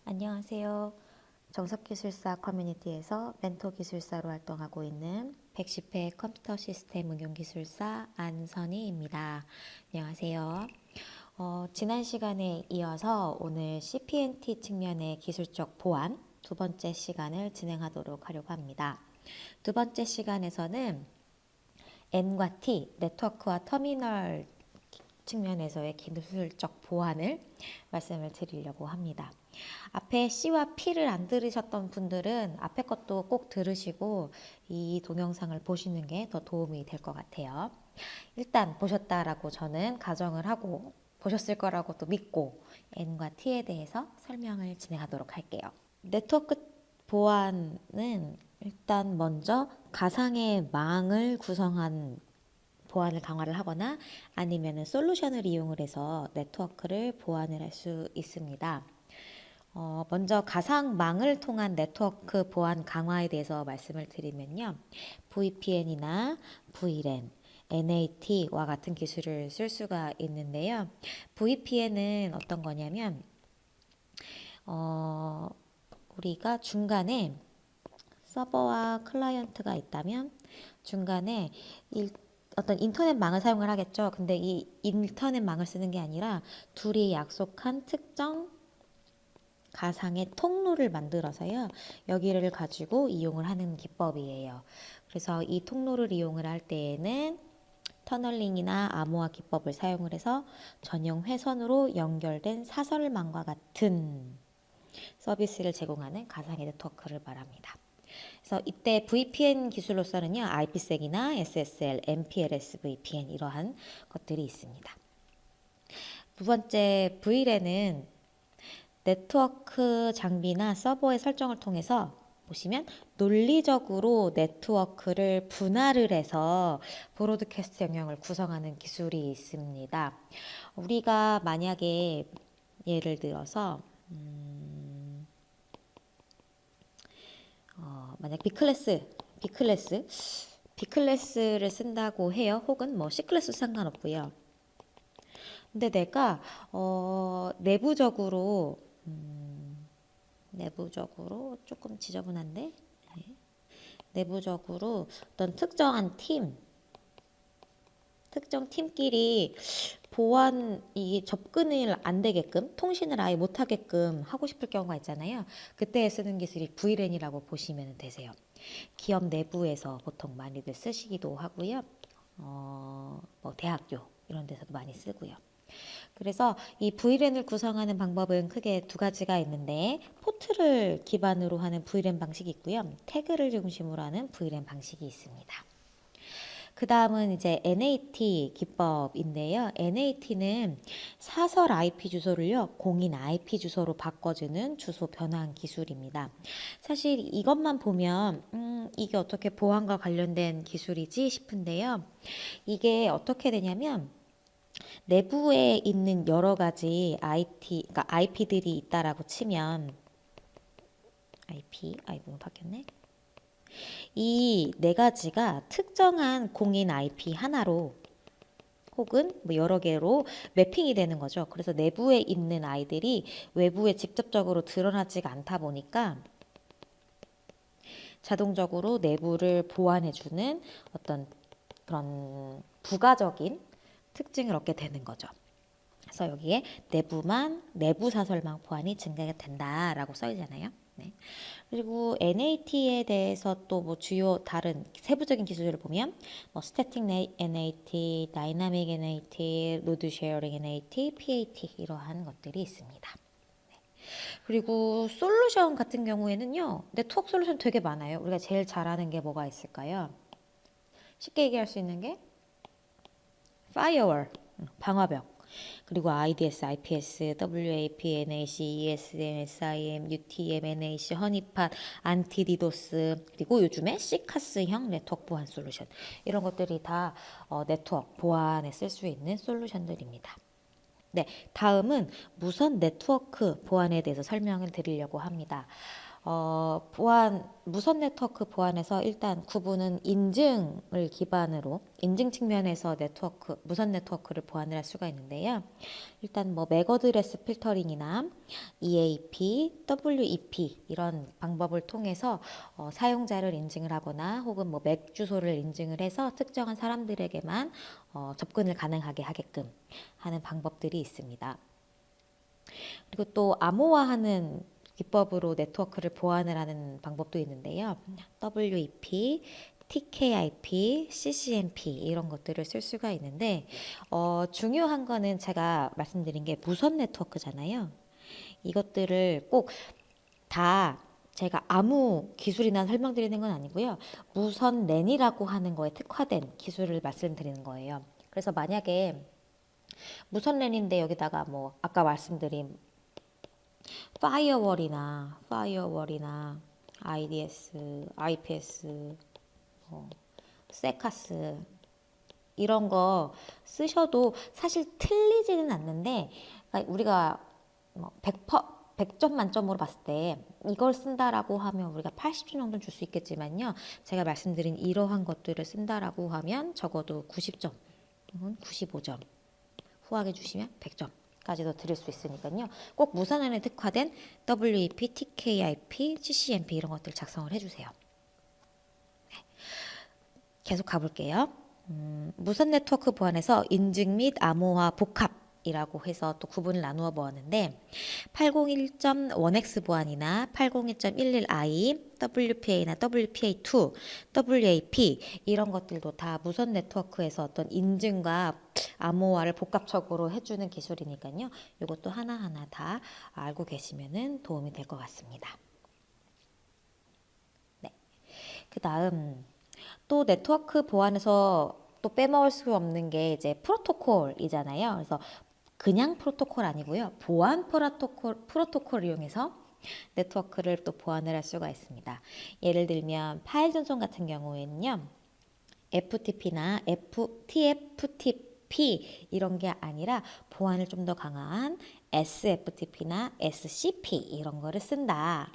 안녕하세요. 정석기술사 커뮤니티에서 멘토 기술사로 활동하고 있는 110회 컴퓨터 시스템 응용기술사 안선희입니다. 안녕하세요. 지난 시간에 이어서 오늘 CPNT 측면의 기술적 보완 두 번째 시간을 진행하도록 하려고 합니다. 두 번째 시간에서는 N과 T, 네트워크와 터미널 측면에서의 기술적 보완을 말씀을 드리려고 합니다. 앞에 C와 P를 안 들으셨던 분들은 앞에 것도 꼭 들으시고 이 동영상을 보시는 게 더 도움이 될 것 같아요. 일단 보셨다라고 저는 가정을 하고 보셨을 거라고 또 믿고 N과 T에 대해서 설명을 진행하도록 할게요. 네트워크 보안은 일단 먼저 가상의 망을 구성한 보안을 강화를 하거나 아니면 솔루션을 이용을 해서 네트워크를 보완을 할 수 있습니다. 먼저 가상망을 통한 네트워크 보안 강화에 대해서 말씀을 드리면요. VPN이나 VLAN, NAT와 같은 기술을 쓸 수가 있는데요. VPN은 어떤 거냐면 우리가 중간에 서버와 클라이언트가 있다면 중간에 어떤 인터넷망을 사용을 하겠죠. 근데 이 인터넷망을 쓰는 게 아니라 둘이 약속한 특정 가상의 통로를 만들어서요. 여기를 가지고 이용을 하는 기법이에요. 그래서 이 통로를 이용을 할 때에는 터널링이나 암호화 기법을 사용을 해서 전용 회선으로 연결된 사설망과 같은 서비스를 제공하는 가상의 네트워크를 말합니다. 그래서 이때 VPN 기술로서는요, IPsek이나 SSL, MPLS VPN 이러한 것들이 있습니다. 두 번째 VLAN은 네트워크 장비나 서버의 설정을 통해서 보시면 논리적으로 네트워크를 분할을 해서 브로드캐스트 영역을 구성하는 기술이 있습니다. 우리가 만약에 예를 들어서 만약 B클래스를 쓴다고 해요. 혹은 뭐 C클래스 상관없고요. 근데 내가 내부적으로 조금 지저분한데 내부적으로 어떤 특정 팀끼리 보안이 접근을 안 되게끔 통신을 아예 못 하게끔 하고 싶을 경우가 있잖아요. 그때 쓰는 기술이 VLAN이라고 보시면 되세요. 기업 내부에서 보통 많이들 쓰시기도 하고요. 뭐 대학교 이런 데서도 많이 쓰고요. 그래서 이 VLAN을 구성하는 방법은 크게 두 가지가 있는데 포트를 기반으로 하는 VLAN 방식이 있고요. 태그를 중심으로 하는 VLAN 방식이 있습니다. 그 다음은 이제 NAT 기법인데요. NAT는 사설 IP 주소를요, 공인 IP 주소로 바꿔주는 주소 변환 기술입니다. 사실 이것만 보면, 이게 어떻게 보안과 관련된 기술이지 싶은데요. 이게 어떻게 되냐면, 내부에 있는 여러 가지 그러니까 IP들이 있다라고 치면, 너무 바뀌었네. 이 네 가지가 특정한 공인 IP 하나로 혹은 뭐 여러 개로 매핑이 되는 거죠. 그래서 내부에 있는 아이들이 외부에 직접적으로 드러나지가 않다 보니까 자동적으로 내부를 보완해주는 어떤 그런 부가적인 특징을 얻게 되는 거죠. 그래서 여기에 내부 사설망 보안이 증가가 된다라고 써있잖아요. 네. 그리고 NAT에 대해서 또 뭐 주요 다른 세부적인 기술을 보면 뭐 스태틱 NAT, 다이나믹 NAT, 로드 쉐어링 NAT, PAT 이러한 것들이 있습니다. 네. 그리고 솔루션 같은 경우에는요. 네트워크 솔루션 되게 많아요. 우리가 제일 잘하는 게 뭐가 있을까요? 쉽게 얘기할 수 있는 게 파이어월, 방화벽. 그리고 IDS, IPS, WAP, NAC, ESM, SIM, UTM, NAC, 허니팟, 안티디도스, 그리고 요즘에 CCAS형 네트워크 보안 솔루션. 이런 것들이 다 네트워크 보안에 쓸 수 있는 솔루션들입니다. 네, 다음은 무선 네트워크 보안에 대해서 설명을 드리려고 합니다. 무선 네트워크 보안에서 일단 구분은 인증을 기반으로, 인증 측면에서 무선 네트워크를 보안을 할 수가 있는데요. 일단 뭐 맥 어드레스 필터링이나 EAP, WEP 이런 방법을 통해서 사용자를 인증을 하거나 혹은 뭐 맥 주소를 인증을 해서 특정한 사람들에게만 접근을 가능하게 하게끔 하는 방법들이 있습니다. 그리고 또 암호화하는 기법으로 네트워크를 보안을 하는 방법도 있는데요. WEP, TKIP, CCNP 이런 것들을 쓸 수가 있는데 중요한 거는 제가 말씀드린 게 무선 네트워크잖아요. 이것들을 꼭 다 제가 아무 기술이나 설명드리는 건 아니고요. 무선 랜이라고 하는 거에 특화된 기술을 말씀드리는 거예요. 그래서 만약에 무선 랜인데 여기다가 뭐 아까 말씀드린 파이어월이나 IDS, IPS, 세카스 이런 거 쓰셔도 사실 틀리지는 않는데 우리가 100점 만점으로 봤을 때 이걸 쓴다라고 하면 우리가 80점 정도는 줄 수 있겠지만요. 제가 말씀드린 이러한 것들을 쓴다라고 하면 적어도 90점 혹은 95점 후하게 주시면 100점 까지도 드릴 수 있으니까요. 꼭 무선랜에 특화된 WEP, TKIP, CCNP 이런 것들 작성을 해주세요. 계속 가볼게요. 무선 네트워크 보안에서 인증 및 암호화 복합이라고 해서 또 구분을 나누어 보았는데 801.1x 보안이나 801.11i, WPA나 WPA2, WAP 이런 것들도 다 무선 네트워크에서 어떤 인증과 암호화를 복합적으로 해주는 기술이니까요. 이것도 하나하나 다 알고 계시면 도움이 될 것 같습니다. 네. 그 다음 또 네트워크 보안에서 또 빼먹을 수 없는 게 이제 프로토콜이잖아요. 그래서 그냥 프로토콜 아니고요. 보안 프로토콜을 이용해서 네트워크를 또 보안을 할 수가 있습니다. 예를 들면 파일 전송 같은 경우에는요. FTP나 TFTP 이런 게 아니라 보안을 좀 더 강한 SFTP나 SCP 이런 거를 쓴다.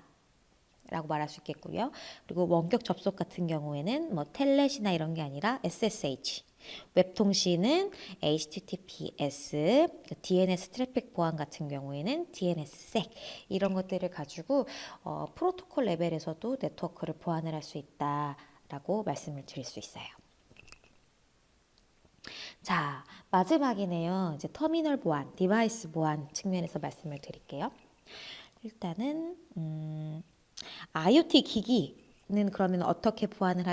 라고 말할 수 있겠고요. 그리고 원격 접속 같은 경우에는 뭐 텔넷이나 이런 게 아니라 SSH, 웹통신은 HTTPS, DNS 트래픽 보안 같은 경우에는 DNSSEC 이런 것들을 가지고 프로토콜 레벨에서도 네트워크를 보안을 할 수 있다라고 말씀을 드릴 수 있어요. 자, 마지막이네요. 이제 터미널 보안, 디바이스 보안 측면에서 말씀을 드릴게요. 일단은 IoT 기기는 그러면 어떻게 보안을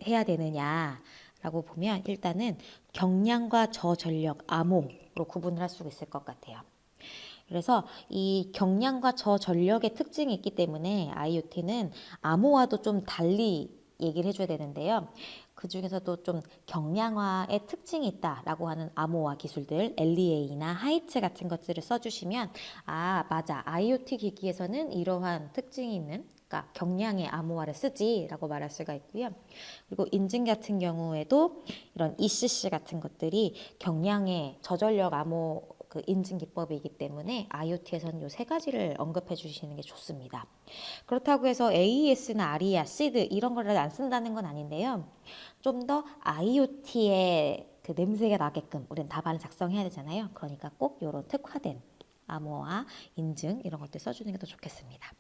해야 되느냐라고 보면 일단은 경량과 저전력 암호로 구분을 할 수 있을 것 같아요. 그래서 이 경량과 저전력의 특징이 있기 때문에 IoT는 암호화도 좀 달리 얘기를 해줘야 되는데요. 그 중에서도 좀 경량화의 특징이 있다라고 하는 암호화 기술들, LEA나 하이츠 같은 것들을 써주시면 맞아. IoT 기기에서는 이러한 특징이 있는 그러니까 경량의 암호화를 쓰지라고 말할 수가 있고요. 그리고 인증 같은 경우에도 이런 ECC 같은 것들이 경량의 저전력 암호 인증 기법이기 때문에 IoT에서는 이 세 가지를 언급해 주시는 게 좋습니다. 그렇다고 해서 AES나 ARIA, SID 이런 거를 안 쓴다는 건 아닌데요. 좀 더 IoT의 그 냄새가 나게끔 우리는 답안을 작성해야 되잖아요. 그러니까 꼭 이런 특화된 암호화, 인증 이런 것들 써주는 게 더 좋겠습니다.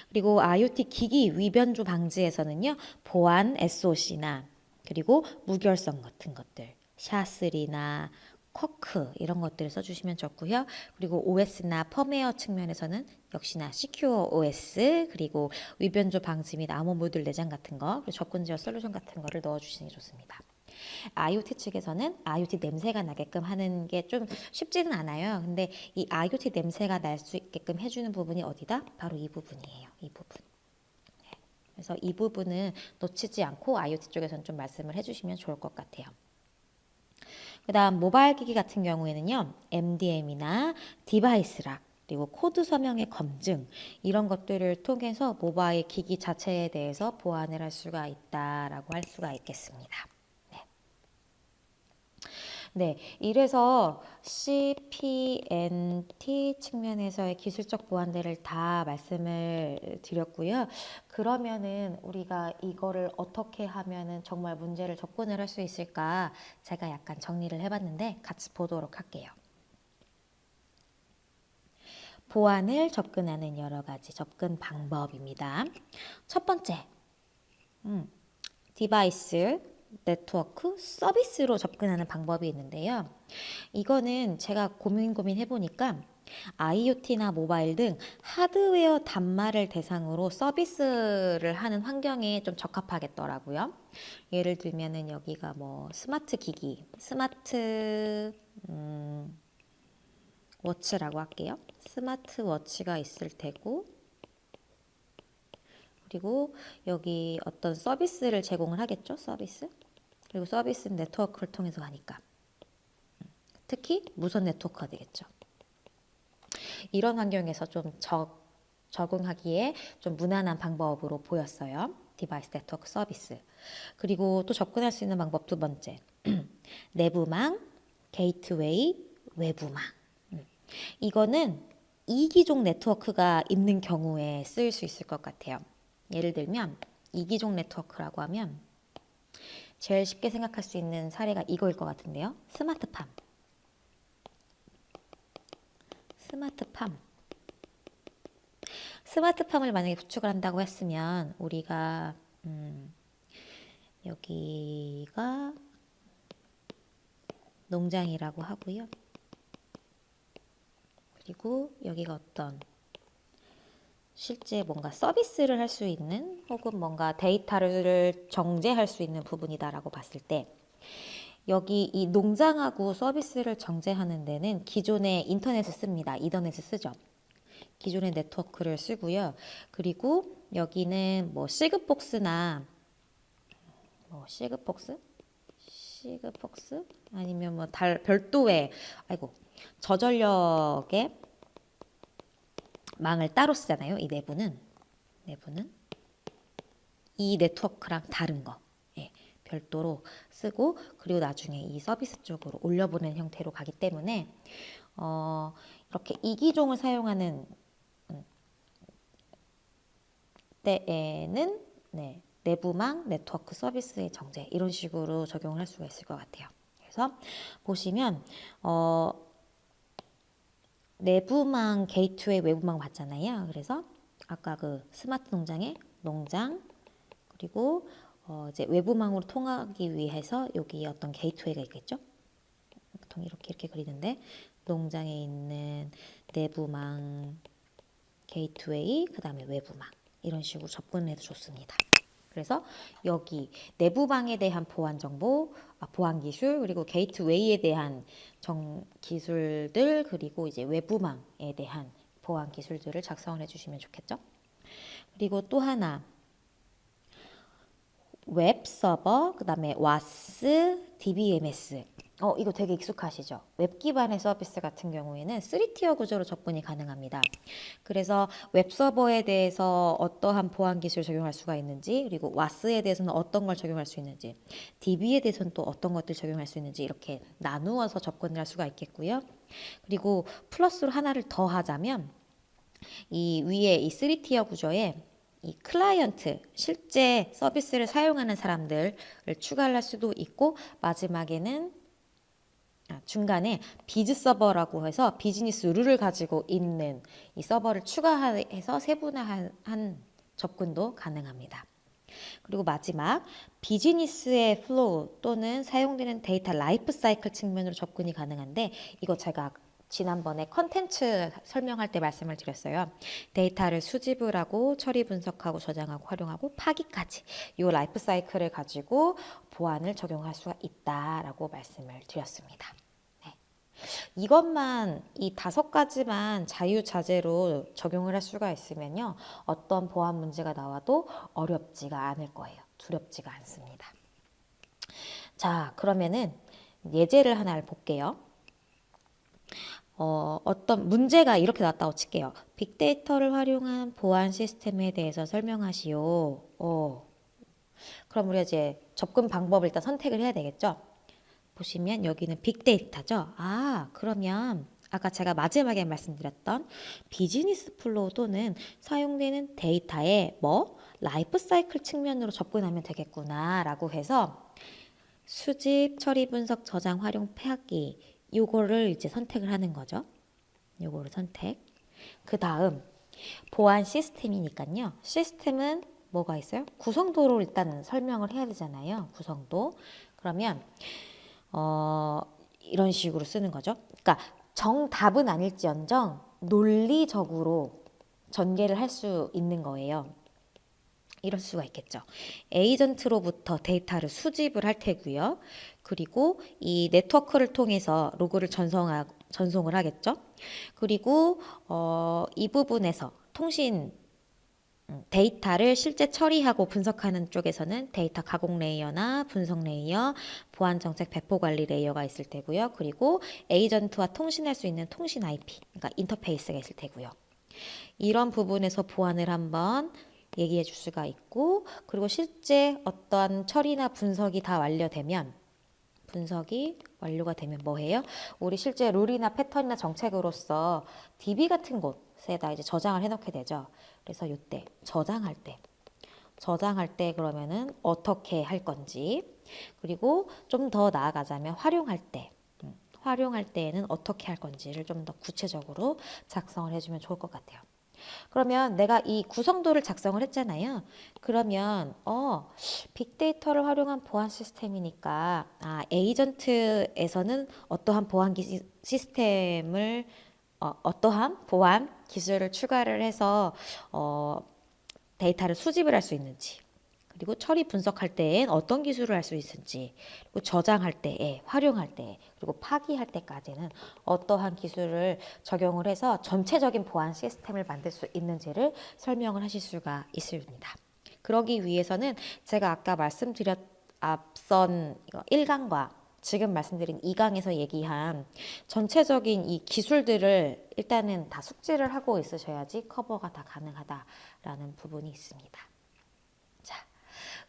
그리고 IoT 기기 위변조 방지에서는요. 보안 SOC나 그리고 무결성 같은 것들, 샤3나 쿼크 이런 것들을 써주시면 좋고요. 그리고 OS나 펌웨어 측면에서는 역시나 Secure OS 그리고 위변조 방지 및 암호 모듈 내장 같은 거 그리고 접근 제어 솔루션 같은 거를 넣어주시는 게 좋습니다. IoT 측에서는 IoT 냄새가 나게끔 하는 게 좀 쉽지는 않아요. 근데 이 IoT 냄새가 날 수 있게끔 해주는 부분이 어디다? 바로 이 부분이에요. 이 부분. 그래서 이 부분은 놓치지 않고 IoT 쪽에서는 좀 말씀을 해주시면 좋을 것 같아요. 그 다음 모바일 기기 같은 경우에는요. MDM이나 디바이스 락 그리고 코드 서명의 검증 이런 것들을 통해서 모바일 기기 자체에 대해서 보안을 할 수가 있다라고 할 수가 있겠습니다. 네. 네, 이래서 CPNT 측면에서의 기술적 보완들을 다 말씀을 드렸고요. 그러면은 우리가 이거를 어떻게 하면은 정말 문제를 접근을 할 수 있을까? 제가 약간 정리를 해봤는데 같이 보도록 할게요. 보안을 접근하는 여러 가지 접근 방법입니다. 첫 번째, 디바이스, 네트워크, 서비스로 접근하는 방법이 있는데요. 이거는 제가 고민해보니까 IoT나 모바일 등 하드웨어 단말을 대상으로 서비스를 하는 환경에 좀 적합하겠더라고요. 예를 들면은 여기가 뭐 스마트 기기, 스마트 워치라고 할게요. 스마트 워치가 있을 테고, 그리고 여기 어떤 서비스를 제공을 하겠죠. 서비스. 그리고 서비스는 네트워크를 통해서 가니까. 특히 무선 네트워크가 되겠죠. 이런 환경에서 좀 적응하기에 좀 무난한 방법으로 보였어요. 디바이스 네트워크 서비스. 그리고 또 접근할 수 있는 방법 두 번째. 내부망, 게이트웨이, 외부망. 이거는 이기종 네트워크가 있는 경우에 쓰일 수 있을 것 같아요. 예를 들면 이기종 네트워크라고 하면 제일 쉽게 생각할 수 있는 사례가 이거일 것 같은데요. 스마트팜. 스마트팜을 만약에 구축을 한다고 했으면 우리가 여기가 농장이라고 하고요. 그리고 여기가 어떤 실제 뭔가 서비스를 할 수 있는 혹은 뭔가 데이터를 정제할 수 있는 부분이다라고 봤을 때 여기 이 농장하고 서비스를 정제하는 데는 기존의 인터넷을 씁니다. 이더넷을 쓰죠. 기존의 네트워크를 쓰고요. 그리고 여기는 뭐 시그폭스나 뭐 시그폭스 아니면 뭐 별도의 저전력의 망을 따로 쓰잖아요. 이 내부는 이 네트워크랑 다른 거 별도로 쓰고 그리고 나중에 이 서비스 쪽으로 올려보내는 형태로 가기 때문에 이렇게 이기종을 사용하는 때에는 내부망 네트워크 서비스의 정제 이런 식으로 적용을 할 수가 있을 것 같아요. 그래서 보시면 내부망 게이트웨이 외부망 봤잖아요. 그래서 아까 그 스마트 농장의 농장 그리고 이제 외부망으로 통하기 위해서 여기 어떤 게이트웨이가 있겠죠. 보통 이렇게 그리는데 농장에 있는 내부망 게이트웨이 그 다음에 외부망 이런 식으로 접근을 해도 좋습니다. 그래서 여기 내부방에 대한 보안 정보, 보안 기술, 그리고 게이트웨이에 대한 기술들, 그리고 이제 외부망에 대한 보안 기술들을 작성을 해주시면 좋겠죠. 그리고 또 하나 웹 서버, 그 다음에 WAS, DBMS. 이거 되게 익숙하시죠? 웹 기반의 서비스 같은 경우에는 3티어 구조로 접근이 가능합니다. 그래서 웹 서버에 대해서 어떠한 보안 기술을 적용할 수가 있는지, 그리고 WAS에 대해서는 어떤 걸 적용할 수 있는지, DB에 대해서는 또 어떤 것들 적용할 수 있는지 이렇게 나누어서 접근을 할 수가 있겠고요. 그리고 플러스로 하나를 더 하자면 이 위에 이 3티어 구조에 이 클라이언트, 실제 서비스를 사용하는 사람들을 추가할 수도 있고 마지막에는 중간에 비즈 서버라고 해서 비즈니스 룰을 가지고 있는 이 서버를 추가해서 세분화한 접근도 가능합니다. 그리고 마지막 비즈니스의 플로우 또는 사용되는 데이터 라이프 사이클 측면으로 접근이 가능한데 이거 제가 지난번에 컨텐츠 설명할 때 말씀을 드렸어요. 데이터를 수집을 하고 처리 분석하고 저장하고 활용하고 파기까지 이 라이프 사이클을 가지고 보안을 적용할 수가 있다라고 말씀을 드렸습니다. 이것만 이 5가지만 자유자재로 적용을 할 수가 있으면요. 어떤 보안 문제가 나와도 어렵지가 않을 거예요. 두렵지가 않습니다. 자, 그러면은 예제를 하나를 볼게요. 어떤 문제가 이렇게 나왔다고 칠게요. 빅데이터를 활용한 보안 시스템에 대해서 설명하시오. 그럼 우리가 이제 접근 방법을 일단 선택을 해야 되겠죠. 보시면 여기는 빅데이터죠. 그러면 아까 제가 마지막에 말씀드렸던 비즈니스 플로우 또는 사용되는 데이터의 라이프 사이클 측면으로 접근하면 되겠구나 라고 해서 수집, 처리, 분석, 저장, 활용, 파악기 요거를 이제 선택을 하는 거죠. 요거를 선택. 그 다음 보안 시스템이니까요. 시스템은 뭐가 있어요? 구성도를 일단 설명을 해야 되잖아요. 구성도. 그러면 이런 식으로 쓰는 거죠. 그러니까 정답은 아닐지언정 논리적으로 전개를 할 수 있는 거예요. 이럴 수가 있겠죠. 에이전트로부터 데이터를 수집을 할 테고요. 그리고 이 네트워크를 통해서 로그를 전송을 하겠죠. 그리고 이 부분에서 통신 데이터를 실제 처리하고 분석하는 쪽에서는 데이터 가공 레이어나 분석 레이어, 보안 정책 배포 관리 레이어가 있을 테고요. 그리고 에이전트와 통신할 수 있는 통신 IP, 그러니까 인터페이스가 있을 테고요. 이런 부분에서 보안을 한번 얘기해 줄 수가 있고, 그리고 실제 어떠한 처리나 분석이 다 분석이 완료가 되면 뭐 해요? 우리 실제 룰이나 패턴이나 정책으로서 DB 같은 곳에다 이제 저장을 해놓게 되죠. 그래서 이때 저장할 때 그러면은 어떻게 할 건지, 그리고 좀 더 나아가자면 활용할 때에는 어떻게 할 건지를 좀 더 구체적으로 작성을 해주면 좋을 것 같아요. 그러면 내가 이 구성도를 작성을 했잖아요. 그러면 빅데이터를 활용한 보안 시스템이니까 에이전트에서는 어떠한 어떠한 보안 기술을 추가를 해서 데이터를 수집을 할 수 있는지, 그리고 처리 분석할 때엔 어떤 기술을 할 수 있을지, 그리고 저장할 때에, 활용할 때, 그리고 파기할 때까지는 어떠한 기술을 적용을 해서 전체적인 보안 시스템을 만들 수 있는지를 설명을 하실 수가 있습니다. 그러기 위해서는 제가 아까 앞선 1강과 지금 말씀드린 2강에서 얘기한 전체적인 이 기술들을 일단은 다 숙지를 하고 있으셔야지 커버가 다 가능하다라는 부분이 있습니다.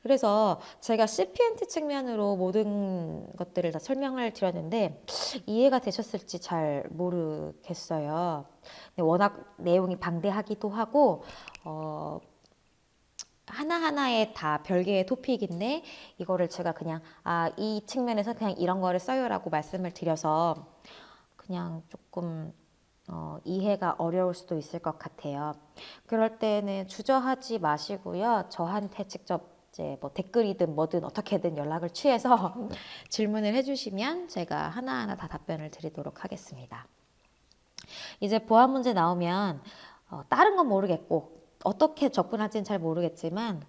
그래서 제가 CPNT 측면으로 모든 것들을 다 설명을 드렸는데 이해가 되셨을지 잘 모르겠어요. 워낙 내용이 방대하기도 하고 하나하나에 다 별개의 토픽인데 이거를 제가 그냥 이 측면에서 그냥 이런 거를 써요라고 말씀을 드려서 그냥 조금 이해가 어려울 수도 있을 것 같아요. 그럴 때는 주저하지 마시고요. 저한테 직접 이제 뭐 댓글이든 뭐든 어떻게든 연락을 취해서 질문을 해주시면 제가 하나하나 다 답변을 드리도록 하겠습니다. 이제 보안 문제 나오면 다른 건 모르겠고 어떻게 접근할지는 잘 모르겠지만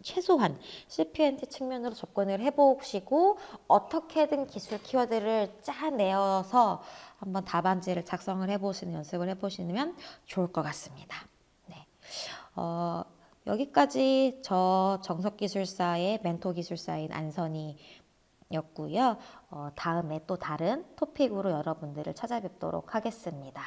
최소한 CPNT 측면으로 접근을 해보시고 어떻게든 기술 키워드를 짜내어서 한번 답안지를 작성을 해보시는 연습을 해보시면 좋을 것 같습니다. 네. 여기까지 저 정석기술사의 멘토 기술사인 안선희였고요. 다음에 또 다른 토픽으로 여러분들을 찾아뵙도록 하겠습니다.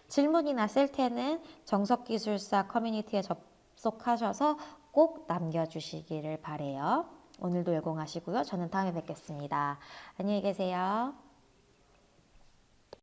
질문이나 쓸 때는 정석기술사 커뮤니티에 접속하셔서 꼭 남겨주시기를 바래요. 오늘도 열공하시고요. 저는 다음에 뵙겠습니다. 안녕히 계세요.